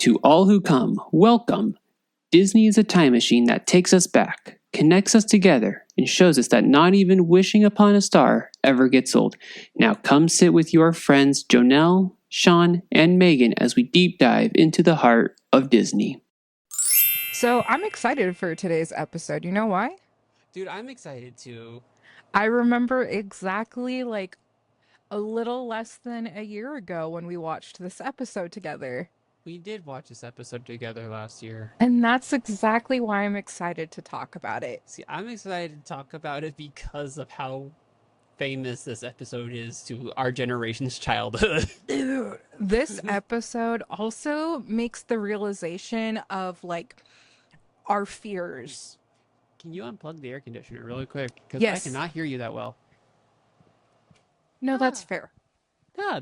To all who come, welcome. Disney is a time machine that takes us back, connects us together, and shows us that not even wishing upon a star ever gets old. Now come sit with your friends Jonelle, Sean, and Megan as we deep dive into the heart of Disney. So I'm excited for today's episode. You know why? Dude, I'm excited too. I remember exactly like a little less than a year ago when we watched this episode together. We did watch this episode together last year. And that's exactly why I'm excited to talk about it. See, I'm excited to talk about it because of how famous this episode is to our generation's childhood. Dude, this episode also makes the realization of like our fears. Can you unplug the air conditioner really quick? Because Yes. I cannot hear you that well. No, that's fair.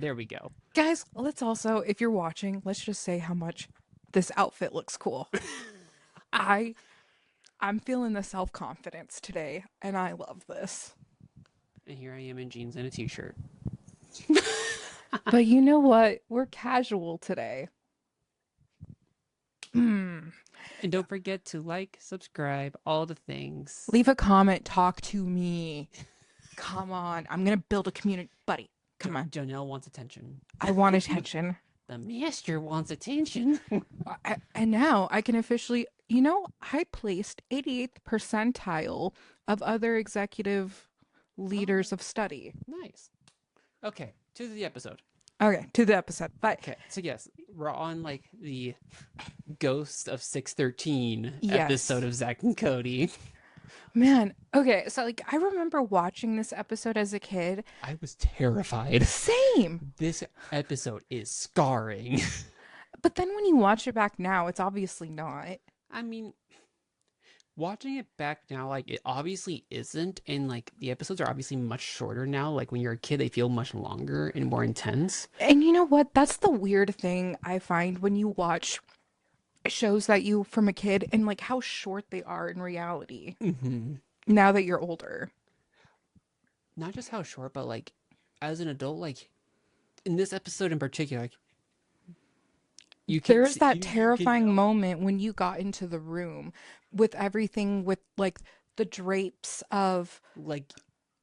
There we go. Guys, let's also, if you're watching, let's just say how much this outfit looks cool. I'm feeling the self-confidence today, and I love this. And here I am in jeans and a t-shirt. But you know what? We're casual today. And don't forget to like, subscribe, all the things. Leave a comment, talk to me. Come on, I'm gonna build a community. Buddy, come on. Jonelle wants attention. I want attention. The master wants attention. And now I can officially, I placed 88th percentile of other executive leaders of study. Nice. Okay, to the episode. Okay, to the episode. Bye. Okay, so yes, we're on like the Ghost of 613 Yes. episode of Zack and Cody. Man, okay, so like I remember watching this episode as a kid. I was terrified. Same. This episode is scarring. But then when you watch it back now, it's obviously not. I mean, watching it back now, like, it obviously isn't, and, like, the episodes are obviously much shorter now. Like, when you're a kid, they feel much longer and more intense. And you know what? That's the weird thing I find when you watch shows that you from a kid and like how short they are in reality now that you're older. Not just how short, but, like, as an adult, like, in this episode in particular, like, There's that terrifying moment when you got into the room with everything with like the drapes of like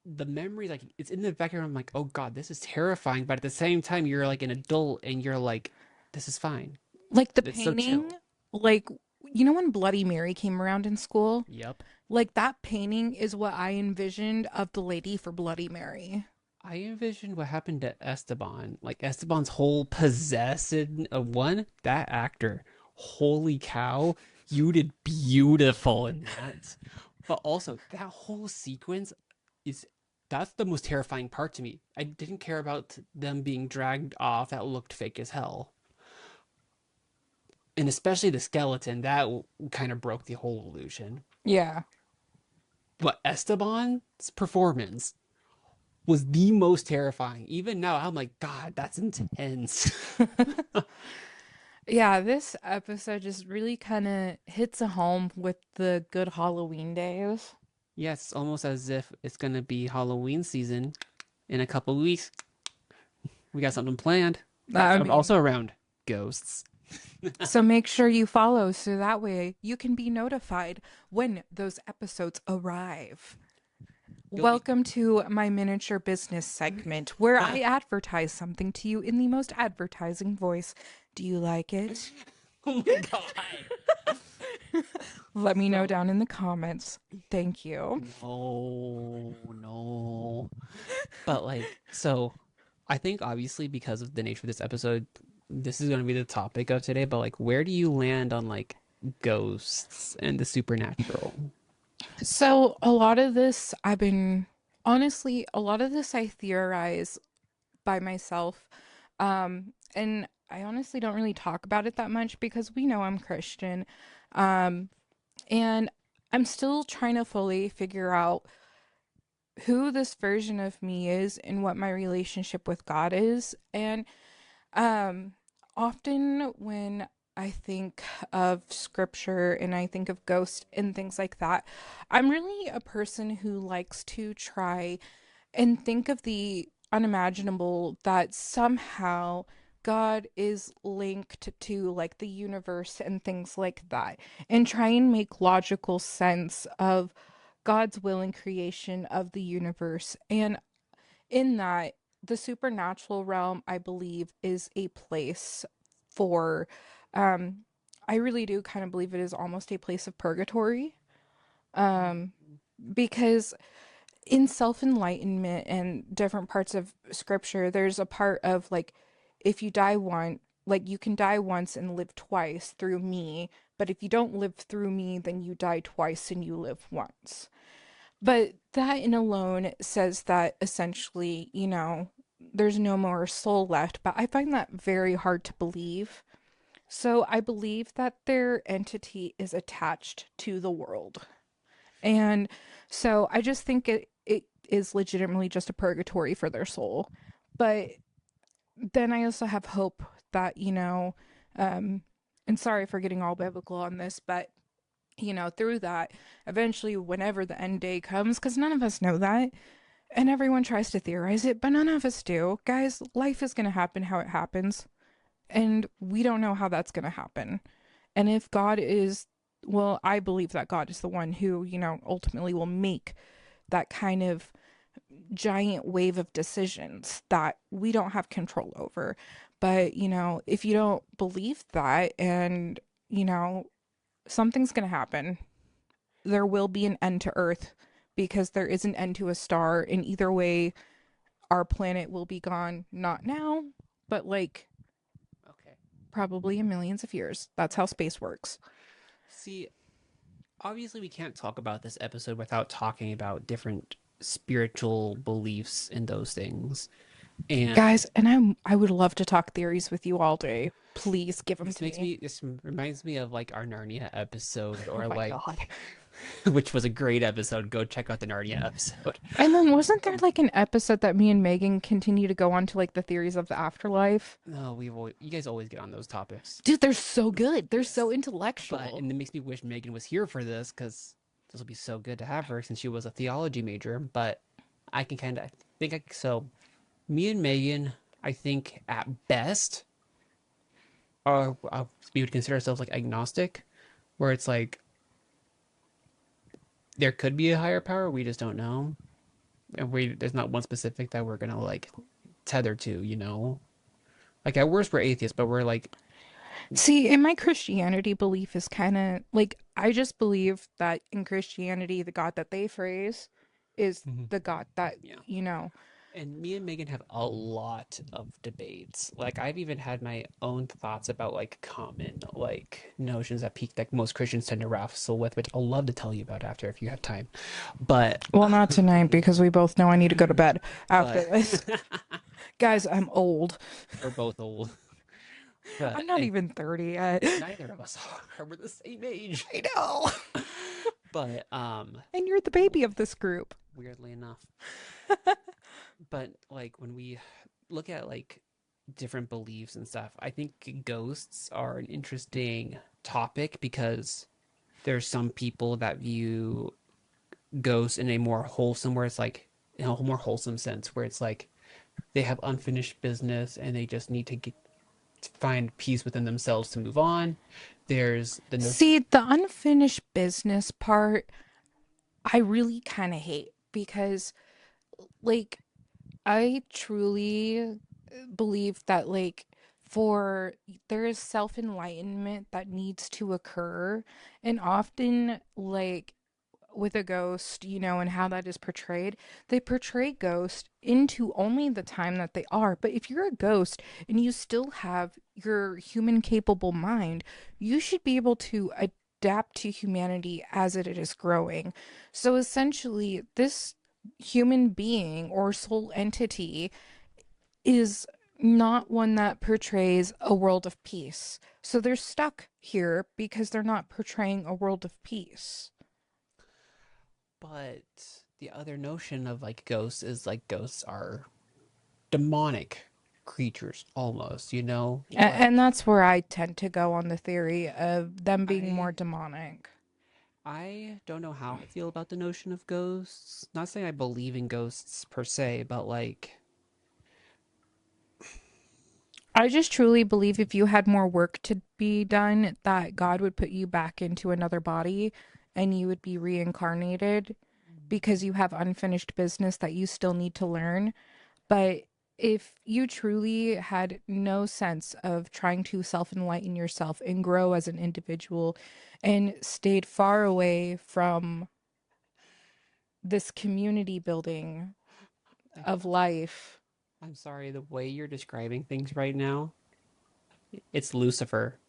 the memory, like it's in the background. I'm like, oh god, this is terrifying, but at the same time you're like an adult and you're like, this is fine. like the It's so painting, chill. like when Bloody Mary came around in school, Yep. like that painting is what I envisioned of the lady for Bloody Mary. I envisioned what happened to Esteban, like Esteban's whole possession of one, that actor, holy cow, you did beautiful in that. But also that whole sequence is, that's the most terrifying part to me. I didn't care about them being dragged off. That looked fake as hell. And especially the skeleton, that kind of broke the whole illusion. Yeah. But Esteban's performance was the most terrifying. Even now, I'm like, God, that's intense. Yeah, this episode just really kind of hits a home with the good Halloween days. Yes, it's almost as if it's gonna be Halloween season in a couple weeks. We got something planned. I mean- Also around ghosts. So make sure you follow so that way you can be notified when those episodes arrive. Welcome to my miniature business segment where I advertise something to you in the most advertising voice. Do you like it? Oh my god. Let me know down in the comments. Thank you. No. But like, so I think obviously because of the nature of this episode, this is going to be the topic of today, but like, where do you land on like ghosts and the supernatural? So a lot of this honestly, a lot of this I theorize by myself. And I honestly don't really talk about it that much because we know I'm Christian. And I'm still trying to fully figure out who this version of me is and what my relationship with God is. And often when I think of scripture and I think of ghosts and things like that, I'm really a person who likes to try and think of the unimaginable that somehow God is linked to like the universe and things like that, and try and make logical sense of God's will and creation of the universe. And in that, the supernatural realm, I believe, is a place for, um, I really do kind of believe it is almost a place of purgatory. Um, because in self enlightenment and different parts of scripture, there's a part of like, if you die once, like you can die once and live twice through me, but if you don't live through me, then you die twice and you live once. But that in alone says that essentially, there's no more soul left. But I find that very hard to believe. So I believe that their entity is attached to the world. And so I just think it is legitimately just a purgatory for their soul. But then I also have hope that, um, and sorry for getting all biblical on this, but through that, eventually, whenever the end day comes, because none of us know that, and everyone tries to theorize it, but none of us do. Guys, life is going to happen how it happens, and we don't know how that's going to happen. And if God is, well, I believe that God is the one who, ultimately will make that kind of giant wave of decisions that we don't have control over. But, if you don't believe that and, something's going to happen, there will be an end to Earth because there is an end to a star. And either way, our planet will be gone, not now, but like Okay. probably in millions of years. That's how space works. See, obviously we can't talk about this episode without talking about different spiritual beliefs in those things. And Guys, and I would love to talk theories with you all day. Please give them to me. this reminds me of like our Narnia episode Oh or my like god. which was a great episode. Go check out the Narnia episode. And then wasn't there Um, like an episode that me and Megan continue to go on to like the theories of the afterlife? no, you guys always get on those topics. Dude, they're so good. They're so Yes. But intellectual. and it makes me wish Megan was here for this because this will be so good to have her since she was a theology major. But I can kind of think I so. Me and Megan, I think at best, we would consider ourselves like agnostic, where it's like there could be a higher power, we just don't know, and we there's not one specific that we're gonna like tether to, you know. Like at worst, we're atheists, but we're like, See, in my Christianity belief is kind of like I just believe that in Christianity, the God that they phrase is mhm, the God that, yeah. you know. And me and Megan have a lot of debates. Like I've even had my own thoughts about like common like notions that peak that most Christians tend to wrestle with, which I'll love to tell you about after if you have time. But Well, not tonight because we both know I need to go to bed after but this. Guys, I'm old. we're both old. But I'm not and even 30 yet. neither of us are. We're the same age. I know. But And you're the baby of this group. weirdly enough. But like when we look at like different beliefs and stuff, I think ghosts are an interesting topic because there's some people that view ghosts in a more wholesome where it's like in a more wholesome sense where it's like they have unfinished business and they just need to to find peace within themselves to move on. There's the notion. See, the unfinished business part, I really kind of hate because, like, I truly believe that, like, for there is self enlightenment that needs to occur, and often, like, with a ghost, and how that is portrayed, they portray ghost into only the time that they are. But if you're a ghost and you still have your human capable mind, you should be able to adapt to humanity as it is growing. So essentially, this human being or soul entity is not one that portrays a world of peace. So they're stuck here because they're not portraying a world of peace. But the other notion of like ghosts is like ghosts are demonic creatures almost, you know? And Like that's where I tend to go on the theory of them being more I demonic. I don't know how I feel about the notion of ghosts. Not saying I believe in ghosts per se, but like I just truly believe if you had more work to be done, that God would put you back into another body and you would be reincarnated because you have unfinished business that you still need to learn. But if you truly had no sense of trying to self enlighten yourself and grow as an individual and stayed far away from this community building I, of life, I'm sorry, the way you're describing things right now, it's Lucifer.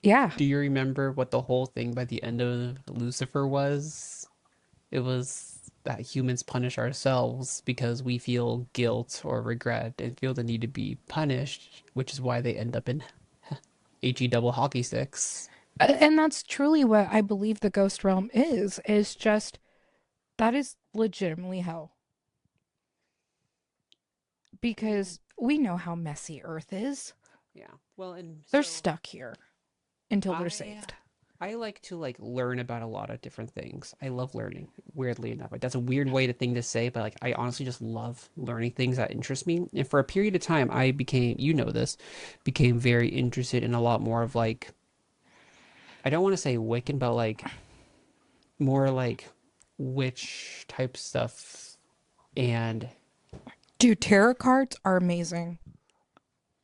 yeah. Do you remember what the whole thing by the end of Lucifer was? It was that humans punish ourselves because we feel guilt or regret and feel the need to be punished, which is why they end up in HE double hockey sticks. And that's truly what I believe the ghost realm is just that is legitimately hell Yeah, because we know how messy Earth is. yeah. Well, and They're so stuck here until they're I saved. I like to like learn about a lot of different things. I love learning, weirdly enough. Like that's a weird way to thing to say, but like I honestly just love learning things that interest me. And for a period of time I became, you know this, became very interested in a lot more of like I don't want to say Wiccan, but like more like witch type stuff and Dude, tarot cards are amazing.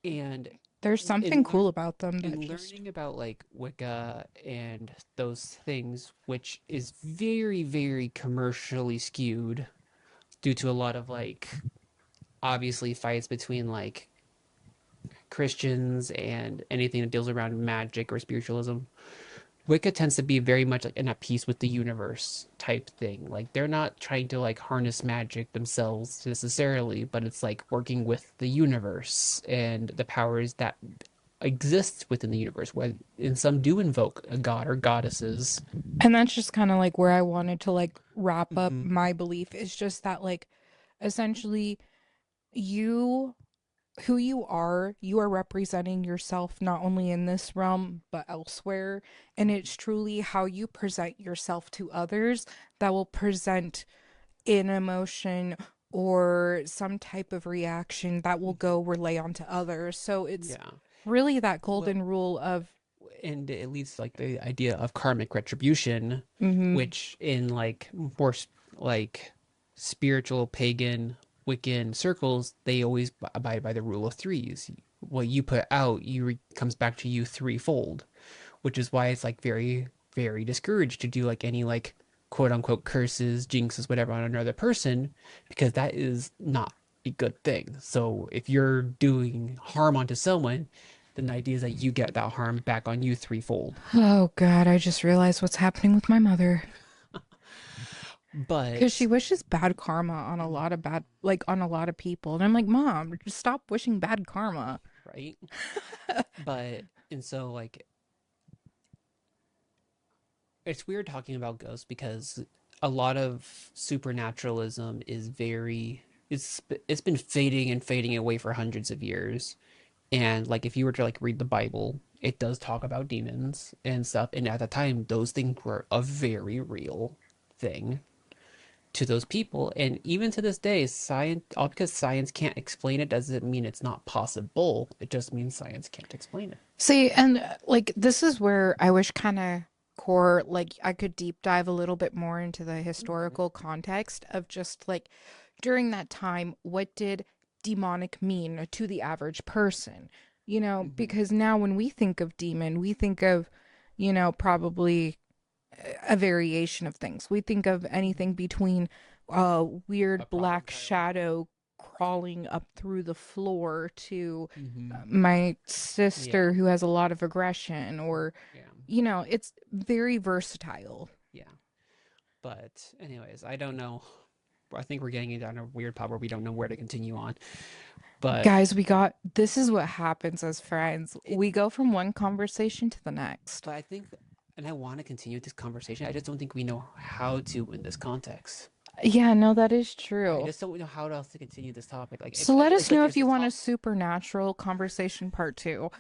and There's something in cool about them that in just. learning about like Wicca and those things, which is very, very commercially skewed due to a lot of like obviously fights between like Christians and anything that deals around magic or spiritualism. Wicca tends to be very much like in a peace with the universe type thing. Like they're not trying to like harness magic themselves necessarily, but it's like working with the universe and the powers that exist within the universe. And some do invoke a god or goddesses. And that's just kind of like where I wanted to like wrap up Mm-hmm. my belief is just that like essentially you who you are representing yourself not only in this realm but elsewhere. And it's truly how you present yourself to others that will present an emotion or some type of reaction that will go relay onto others. So it's Yeah. really that Well, golden rule of and it leads to like the idea of karmic retribution, mhm. which in like more like spiritual pagan Wiccan circles, they always abide by the rule of threes. What you put out, comes back to you threefold, which is why it's like very, very discouraged to do like any like quote unquote curses, jinxes, whatever on another person, because that is not a good thing. So if you're doing harm onto someone, then the idea is that you get that harm back on you threefold. Oh God, I just realized what's happening with my mother. Because she But wishes bad karma on a lot of bad, like on a lot of people. And I'm like, Mom, just stop wishing bad karma. right, but and so like it's weird talking about ghosts because a lot of supernaturalism is very it's been fading and fading away for hundreds of years. And like if you were to like read the Bible, it does talk about demons and stuff. And at the time, those things were a very real thing to those people. And even to this day, science, all because science can't explain it doesn't mean it's not possible. It just means science can't explain it. See, and like this is where I wish kind of core, like I could deep dive a little bit more into the Okay. historical context of just like during that time, what did demonic mean to the average person? You know, Mm-hmm. because now when we think of demon, we think of, probably a variation of things. We think of anything between a A weird problem black child. shadow crawling up through the floor to Mm-hmm. my Yeah. sister who has a lot of aggression, or, Yeah. it's very versatile. Yeah. But anyways, I don't know. I think we're getting down a weird part where we don't know where to continue on. But Guys, this is what happens as friends. it We go from one conversation to the next. but I think, and I want to continue this conversation. I just don't think we know how to in this context. Yeah, no, that is I true. just don't know how else to continue this topic. Like So let us it's like know if it's you a want a top. supernatural conversation part two.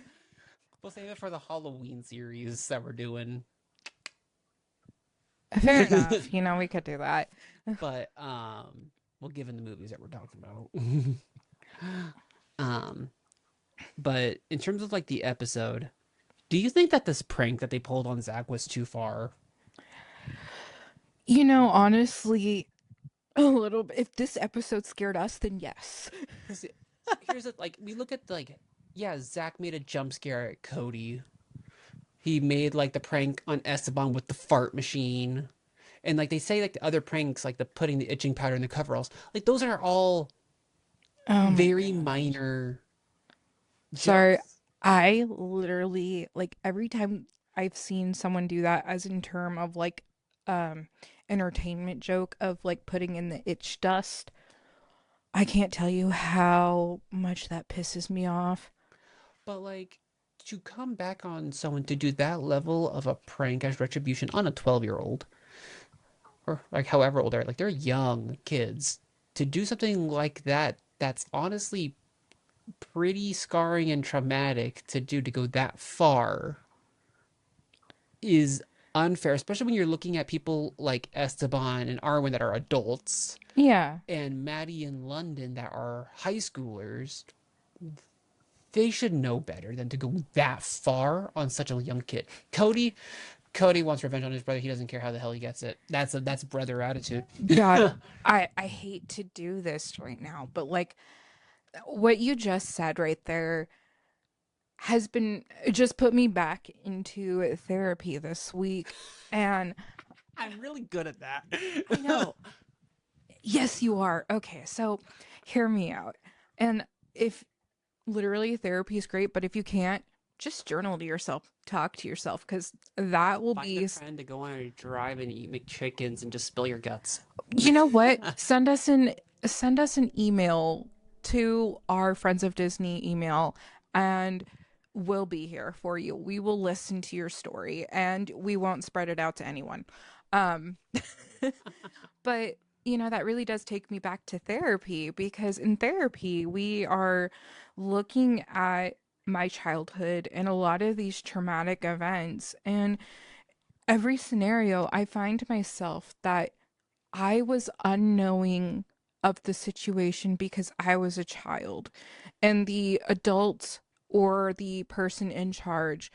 We'll save it for the Halloween series that we're doing. Fair enough. We could do that. But well, given the movies that we're talking about, Um, but in terms of like the episode, do you think that this prank that they pulled on Zach was too far? Honestly, a little bit. If this episode scared us, then yes. Because here's it, like we look at like yeah, Zach made a jump scare at Cody. He made like the prank on Esteban with the fart machine. And like they say like the other pranks, like the putting the itching powder in the coveralls, like those are all Oh my very gosh. minor Sorry, jokes. I literally like every time I've seen someone do that as in term of like um entertainment joke of like putting in the itch dust, I can't tell you how much that pisses me off. But like to come back on someone to do that level of a prank as retribution on a 12-year-old or like however old they're like they're young kids to do something like that that's honestly pretty scarring and traumatic to do to go that far is unfair, especially when you're looking at people like Esteban and Arwen that are adults Yeah. and Maddie in London that are high schoolers. They should know better than to go that far on such a young kid. Cody wants revenge on his brother. He doesn't care how the hell he gets it. That's brother attitude. God, I hate to do this right now, but like what you just said right there has been just put me back into therapy this week. And I'm really good at that. I know, yes, you are. Okay, so hear me out. And if literally therapy is great, but if you can't, just journal to yourself, talk to yourself, because that will Find a be, friend to go on a drive and eat McChickens and just spill your guts. you know what? Send us an email to our Friends of Disney email, and we'll be here for you. We will listen to your story, and we won't spread it out to anyone. Um, but that really does take me back to therapy, because in therapy we are looking at my childhood and a lot of these traumatic events, and every scenario I find myself that I was unknowing of the situation because I was a child, and the adult or the person in charge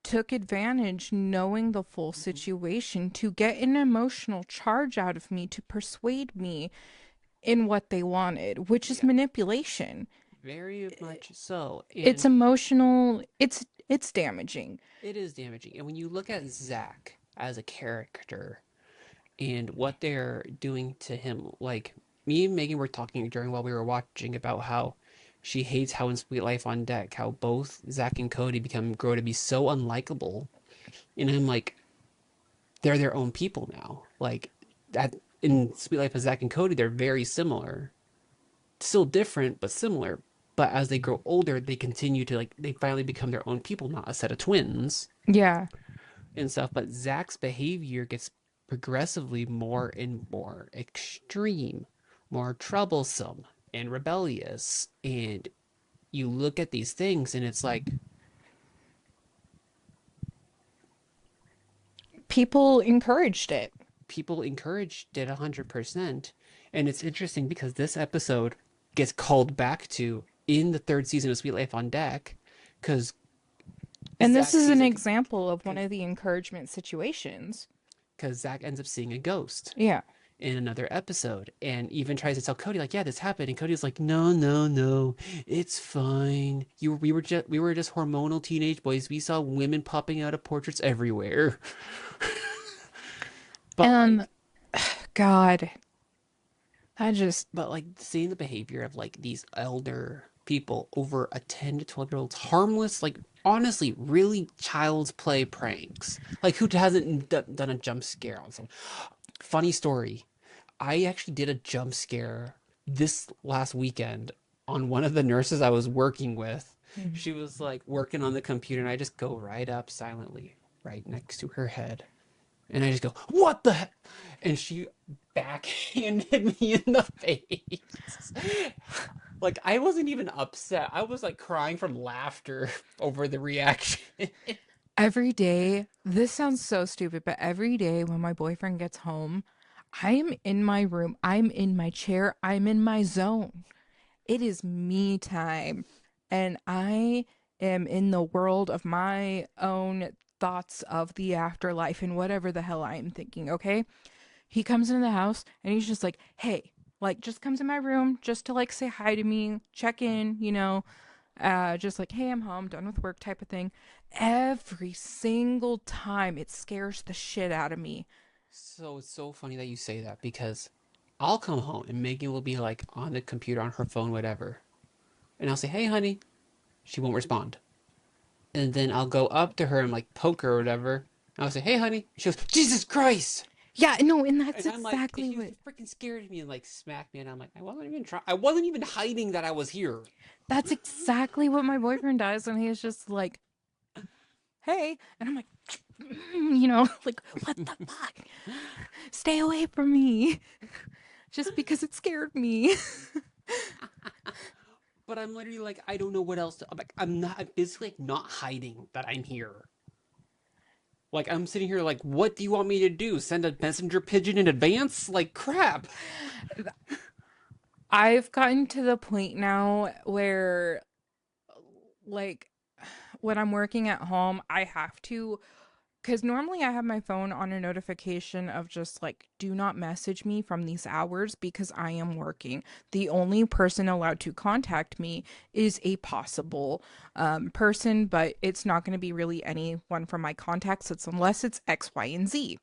took advantage knowing the full Mhm. situation to get an emotional charge out of me to persuade me in what they wanted, which is Yeah, manipulation. very much so. It's And emotional, it's damaging. it is damaging. And when you look at Zach as a character and what they're doing to him, like me and Megan were talking during while we were watching about how she hates how in Sweet Life on Deck, how both Zach and Cody grow to be so unlikable. And I'm like, they're their own people now. Like that in Sweet Life of Zach and Cody, they're very similar. Still different, but similar. But as they grow older, they continue to like they finally become their own people, not a set of twins Yeah. and stuff. But Zach's behavior gets progressively more and more extreme, more troublesome and rebellious. And you look at these things and it's like People encouraged it. people encouraged it 100%. And it's interesting because this episode gets called back to in the third season of Sweet Life on Deck because And this Zach is sees an a example of one of the encouragement situations. because Zach ends up seeing a ghost Yeah. in another episode and even tries to tell Cody like, yeah, this happened, and Cody's like, no, no, no, it's fine. We were just hormonal teenage boys. We saw women popping out of portraits everywhere. But And like, God, I just, seeing the behavior of like these elder people over a 10 to 12-year-old's harmless, like honestly really child's play pranks, like who hasn't done a jump scare on someone. Funny story, I actually did a jump scare this last weekend on one of the nurses I was working with. She was like working on the computer, and I just go right up silently, right next to her head. And I just go, "What the heck?" And she backhanded me in the face. Like, I wasn't even upset. I was like crying from laughter over the reaction. every day, this sounds so stupid, but every day when my boyfriend gets home, I'm in my room, I'm in my chair, I'm in my zone. It is me time. And I am in the world of my own thoughts of the afterlife and whatever the hell I am thinking, okay? He comes into the house and he's just like, hey, like, just comes in my room just to like say hi to me, check in, just like, hey, I'm home, done with work type of thing. Every single time it scares the shit out of me. So it's so funny that you say that because I'll come home and Megan will be like on the computer, on her phone, whatever. And I'll say, hey, honey. She won't respond. And then I'll go up to her and like poke her or whatever. And I'll say, hey, honey. She goes, Jesus Christ. Yeah, no, and that's And I'm like, exactly she was what freaking scared of me and like smacked me. And I'm like, I wasn't even trying. I wasn't even hiding that I was here. that's exactly what my boyfriend does, and he's just like, hey, and I'm like, like, what the fuck? Stay away from me. Just because it scared me. But I'm literally like, I don't know what else to. I'm not. I'm basically like not hiding that I'm here. Like I'm sitting here like, what do you want me to do? Send a messenger pigeon in advance? Like crap. I've gotten to the point now where, like, when I'm working at home, I have to, because normally I have my phone on a notification of just like, do not message me from these hours because I am working. The only person allowed to contact me is a possible person, but it's not going to be really anyone from my contacts. It's unless it's X, Y, and Z.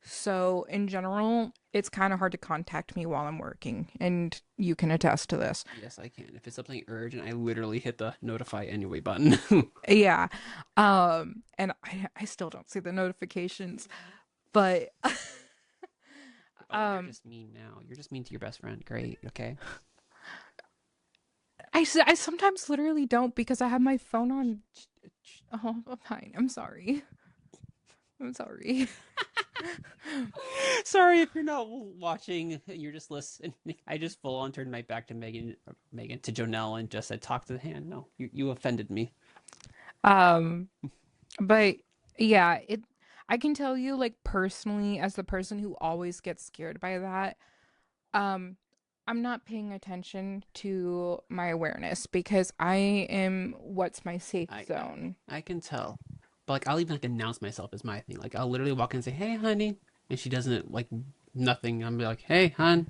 So, in general, it's kind of hard to contact me while I'm working, and you can attest to this. Yes, I can. If it's something urgent, I literally hit the notify anyway button. Yeah. And I still don't see the notifications, but Oh, you're um just mean now. You're just mean to your best friend. Great. Okay. I sometimes literally don't because I have my phone on. Oh, fine. I'm sorry. I'm sorry. Sorry if you're not watching. You're just listening. I just full on turned my back to Megan to Jonelle, and just said, "Talk to the hand." No, you offended me. Um, but yeah, I can tell you like personally as the person who always gets scared by that, um I'm not paying attention to my awareness because I am what's my safe I zone. I can tell, but like I'll even like announce myself as my thing. Like I'll literally walk in and say, "Hey, honey," and she doesn't like nothing. I'm like, "Hey, hon,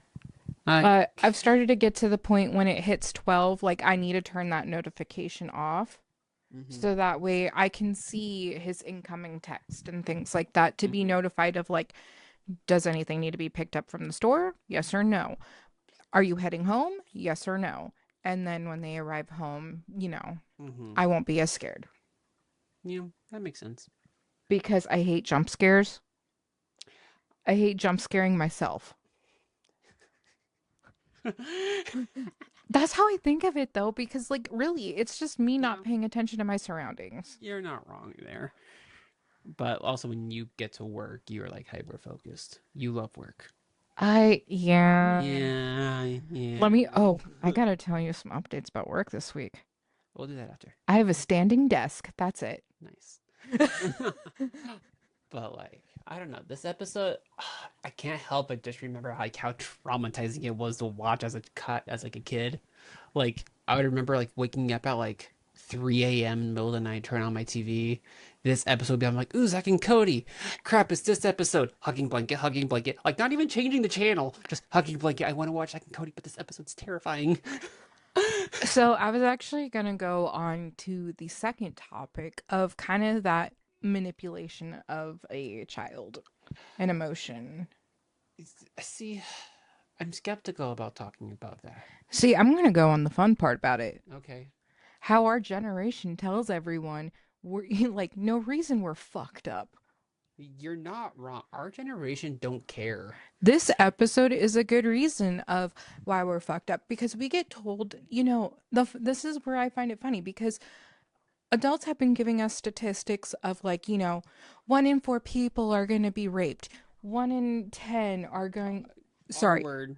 hi." I've started to get to the point when it hits 12, like I need to turn that notification off Mm-hmm. so that way I can see his incoming text and things like that to be Mm-hmm. notified of like, does anything need to be picked up from the store? Yes or no. Are you heading home? Yes or no. And then when they arrive home, Mm-hmm. I won't be as scared Yeah, that makes sense. because I hate jump scares. I hate jump scaring myself. That's how I think of it though, because like really, it's just me Yeah, not paying attention to my surroundings. you're not wrong there. But also, when you get to work, you're like hyper focused. You love work. Yeah. Yeah, yeah. I gotta tell you some updates about work this week. We'll do that after. I have a standing desk. That's it. Nice. But like, I don't know. This episode, I can't help but just remember like how traumatizing it was to watch as a cut as like a kid. Like I would remember like waking up at like 3 a.m. in the middle of the night, turn on my TV. This episode, I'm like, ooh, Zack and Cody. Crap, it's this episode. Hugging blanket, hugging blanket. Like not even changing the channel, just hugging blanket. I want to watch Zack and Cody, but this episode's terrifying. So I was actually gonna go on to the second topic of kind of that manipulation of a child and emotion. See, I'm skeptical about talking about that. See, I'm gonna go on the fun part about it. Okay. How our generation tells everyone we're like no reason we're fucked up. You're not wrong. Our generation don't care. This episode is a good reason of why we're fucked up because we get told, this is where I find it funny because adults have been giving us statistics of like, 1 in 4 people are going to be raped. 1 in 10 are going, R sorry, word.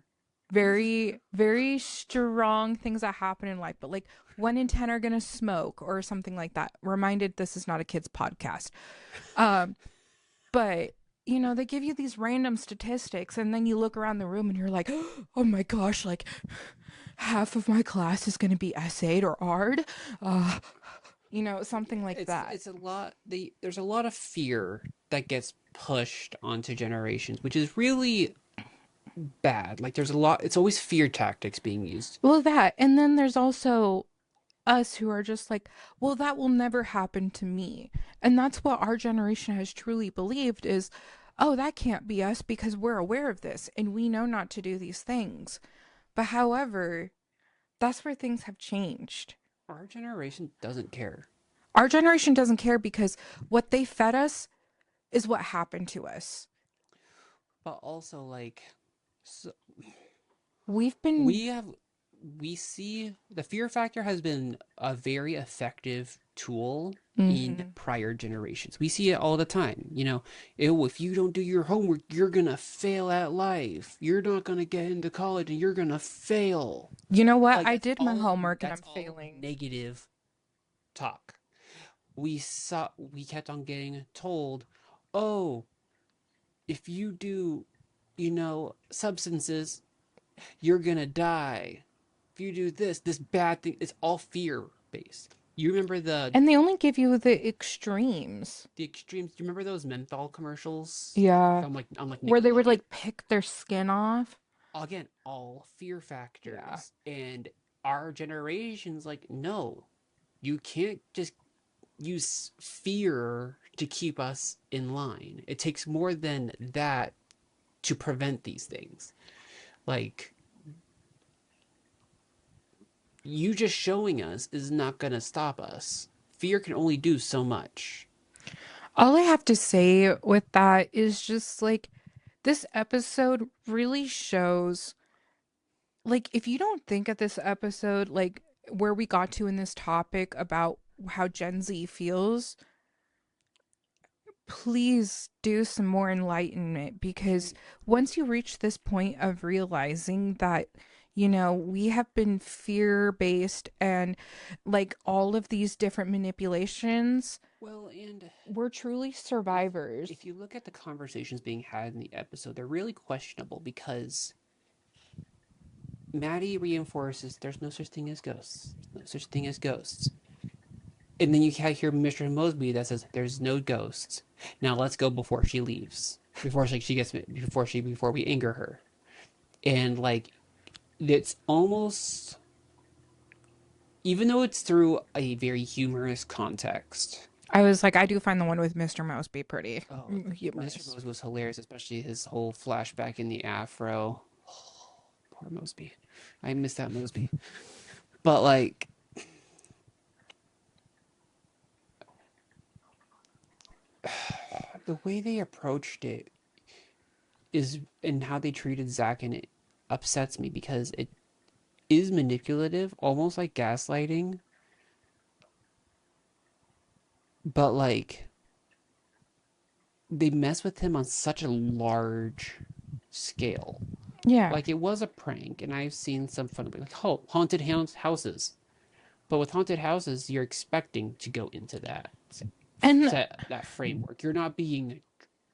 very, very strong things that happen in life, but like 1 in 10 are going to smoke or something like that. Reminded this is not a kid's podcast. Um, but they give you these random statistics and then you look around the room and you're like, oh my gosh, like half of my class is going to be essayed or art. Uh, something like that. It's a lot. There's a lot of fear that gets pushed onto generations, which is really bad. Like there's a lot. It's always fear tactics being used. Well, that. And then there's also us who are just like, well, that will never happen to me. And that's what our generation has truly believed is, oh, that can't be us because we're aware of this and we know not to do these things. But however, that's where things have changed. Our generation doesn't care. Our generation doesn't care because what they fed us is what happened to us. But also, like, so We've been, we have we see the fear factor has been a very effective tool in mhm. prior generations. We see it all the time. "Ew, if you don't do your homework, you're gonna fail at life. You're not gonna get into college and you're gonna fail." You know what? Like I did my homework and that's I'm all failing. negative talk. We kept on getting told, "Oh, if you do, substances, you're gonna die. If you do this bad thing." It's all fear based. You remember And they only give you the extremes. the extremes? Do you remember those menthol commercials Yeah. from like on like Where they would Nickelodeon? like pick their skin off. Again, all fear Yeah. factors. And our generation's like, no, you can't just use fear to keep us in line. It takes more than that to prevent these things. Like, you just showing us is not going to stop us. Fear can only do so much. All I have to say with that is just like this episode really shows like if you don't think at this episode like where we got to in this topic about how Gen Z feels, please do some more enlightenment because once you reach this point of realizing that we have been fear based and like all of these different manipulations, Well, and we're truly if survivors. if you look at the conversations being had in the episode, they're really questionable because Maddie reinforces there's no such thing as ghosts. No such thing as ghosts. And then you hear Mr. Mosby that says there's no ghosts. Now let's go before she leaves. Before we anger her. And like it's almost, even though it's through a very humorous context. I was like, I do find the one with Mr. Mosby pretty Oh, Mr. humorous. Mosby was hilarious, especially his whole flashback in the afro. Poor Mosby. I miss that Mosby. But like the way they approached it is and how they treated Zack, and it upsets me because it is manipulative, almost like gaslighting, but like they mess with him on such a large scale. Yeah. Like it was a prank, and I've seen some fun like, oh, haunted houses. But with haunted houses, you're expecting to go into And that framework. You're not being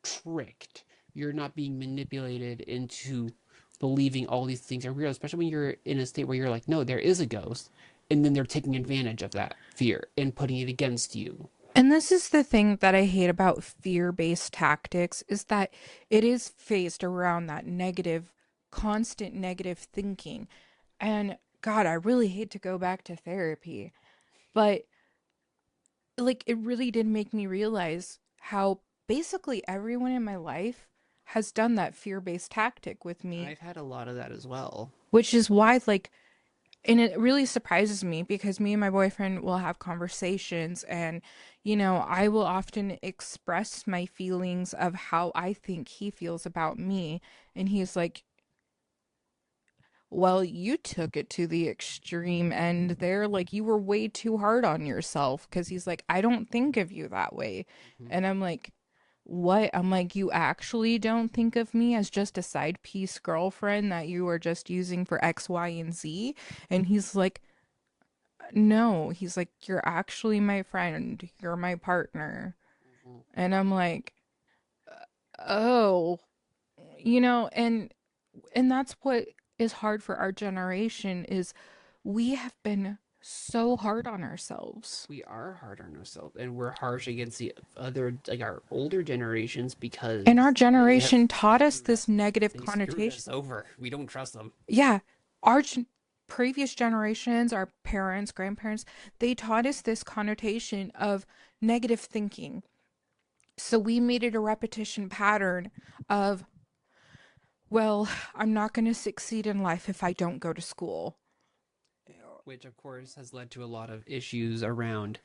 tricked. You're not being manipulated into believing all these things are real, especially when you're in a state where you're like, no, there is a ghost. And then they're taking advantage of that fear and putting it against you. and this is the thing that I hate about fear-based tactics is that it is phased around that negative, constant negative thinking. And God, I really hate to go back to therapy, but like it really did make me realize how basically everyone in my life has done that fear-based tactic with me, I've had a lot of that as well. which is why like and it really surprises me because me and my boyfriend will have conversations and I will often express my feelings of how I think he feels about me and he's like, well, you took it to the extreme end there. Like, you were way too hard on yourself. Cause he's like, I don't think of you that way. Mm-hmm. And I'm like, what? I'm like, you actually don't think of me as just a side piece girlfriend that you are just using for X, Y, and Z? And he's like, no. He's like, you're actually my friend. You're my partner. Mm-hmm. And I'm like, oh, and that's what is hard for our generation is we have been so hard on ourselves. We are hard on ourselves, and we're harsh against the other, like our older generations, And our because they have generation taught us screwed this us. negative They screwed connotation. us over. We don't trust them. Yeah, our previous generations, our parents, grandparents, they taught us this connotation of negative thinking. So we made it a repetition pattern of, well, I'm not going to succeed in life if I don't go to school. Which, of course, has led to a lot of issues around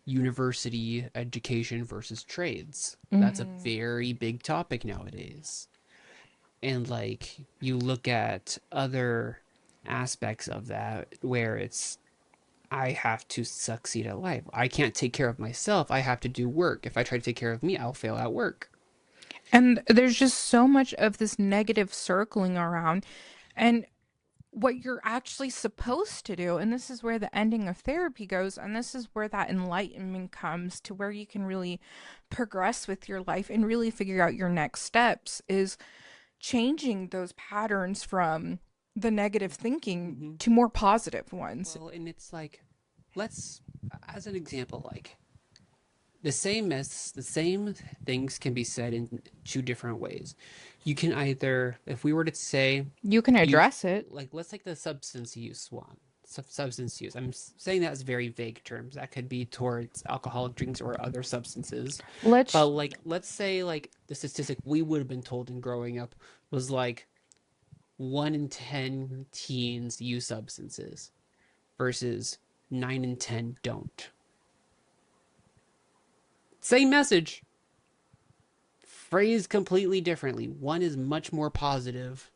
university education versus trades. That's a Hmm. very big topic nowadays. And, like, you look at other aspects of that where it's, I have to succeed at life. I can't take care of myself. I have to do work. If I try to take care of me, I'll fail at work. And there's just so much of this negative circling around. And what you're actually supposed to do, and this is where the ending of therapy goes, and this is where that enlightenment comes to where you can really progress with your life and really figure out your next steps, is changing those patterns from the negative thinking Hmm. to more positive ones. Well, and it's like, let's, as an example, like, the same things can be said in two different ways. You can either, if we were to say, You can you, address it. like, let's take the substance use one. Substance use. I'm saying that as very vague terms. That could be towards alcoholic drinks or other substances. But, Let's like, let's say, like, the statistic we would have been told in growing up was like 1 in 10 teens use substances versus 9 in 10 don't. Same message, phrased completely differently. One is much more positive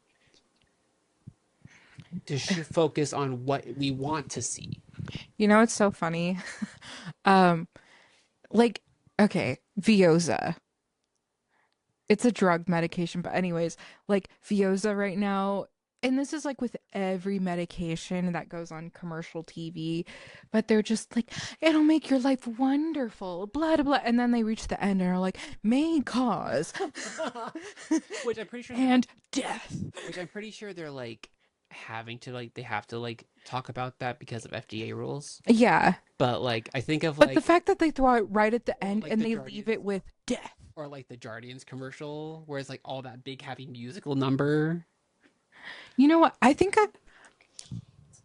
to focus on what we want to see. it's so funny. um like, okay, Vioza, it's a drug medication, but anyways, like Vioza right now, and this is like with every medication that goes on commercial TV, but they're just like, it'll make your life wonderful, blah blah blah, and then they reach the end and are like, may cause which I'm pretty sure they're and death. which I'm pretty sure they're like having to, like, they have to, like, talk about that because of FDA rules. Yeah, But, like, I think of, but the like, fact that they throw it right at the or end like and the they leave Guardians, it with death. or like the Guardians commercial where it's like all that big happy musical number. You know what?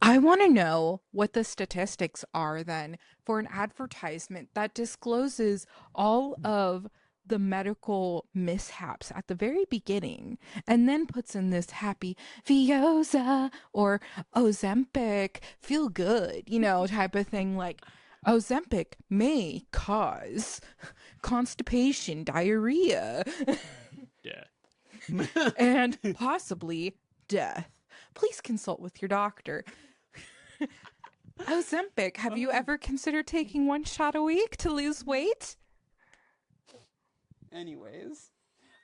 I want to know what the statistics are then for an advertisement that discloses all of the medical mishaps at the very beginning and then puts in this happy Vioza or Ozempic, feel good, type of thing, like Ozempic may cause constipation, diarrhea, Yeah. and possibly death. Please consult with your doctor. Ozempic, have you ever considered taking one shot a week to lose weight? Anyways,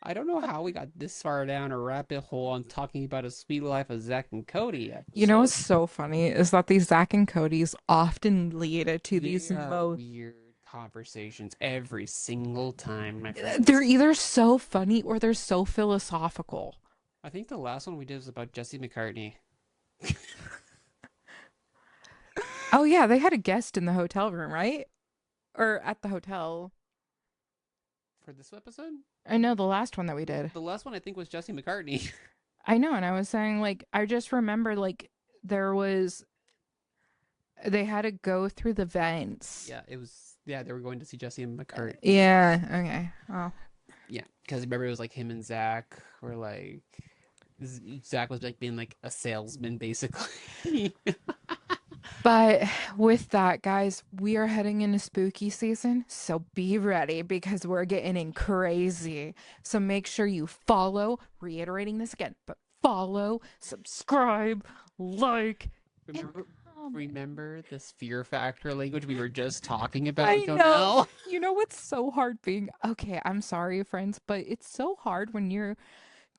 I don't know how we got this far down a rabbit hole on talking about a sweet life of Zack and Cody You know what's episode. so funny is that these Zack and Cody's often lead to They these are most. weird conversations every single time, my They're friends. either so funny or they're so philosophical. I think the last one we did was about Jesse McCartney. Oh, yeah, they had a guest in the hotel room, right? Or at the hotel. For this episode? I know the last one that we did. The last one I think was Jesse McCartney. I know, and I was saying, like, I just remember, like, there was. They had to go through the vents. Yeah, it was. Yeah, they were going to see Jesse and McCartney. Yeah, okay. Oh. Yeah, because remember it was like him and Zach were like, Zach was like being like a salesman basically. But with that, guys, we are heading into spooky season, so be ready because we're getting in crazy. So make sure you follow, reiterating this again, but follow, subscribe, like, and remember, comment. remember this fear factor language we were just talking about, I know. Jonelle? You know what's so hard being okay, I'm sorry, friends, but it's so hard when you're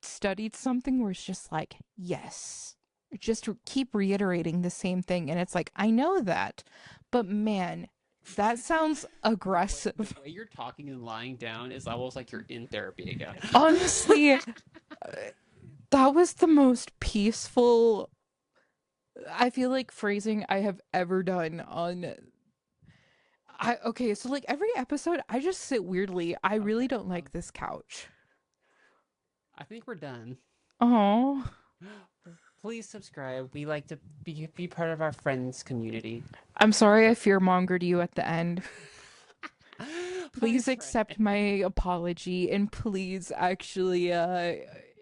studied something where it's just like, yes. Just keep reiterating the same thing. And it's like, I know that, but man, that sounds aggressive. The way you're talking and lying down is almost like you're in therapy again. Honestly, That was the most peaceful, I feel like, phrasing I have ever done on. I okay, so like every episode, I just sit weirdly. I really Okay, don't well, like this couch. I think we're done. Oh, Please subscribe. We like to be part of our friends community. I'm sorry I So, fear mongered you at the end. my Please friend. accept my apology and please actually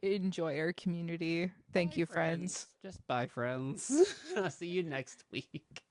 enjoy our community. Thank Bye, you, friends. friends. Just bye, friends. I'll see you next week.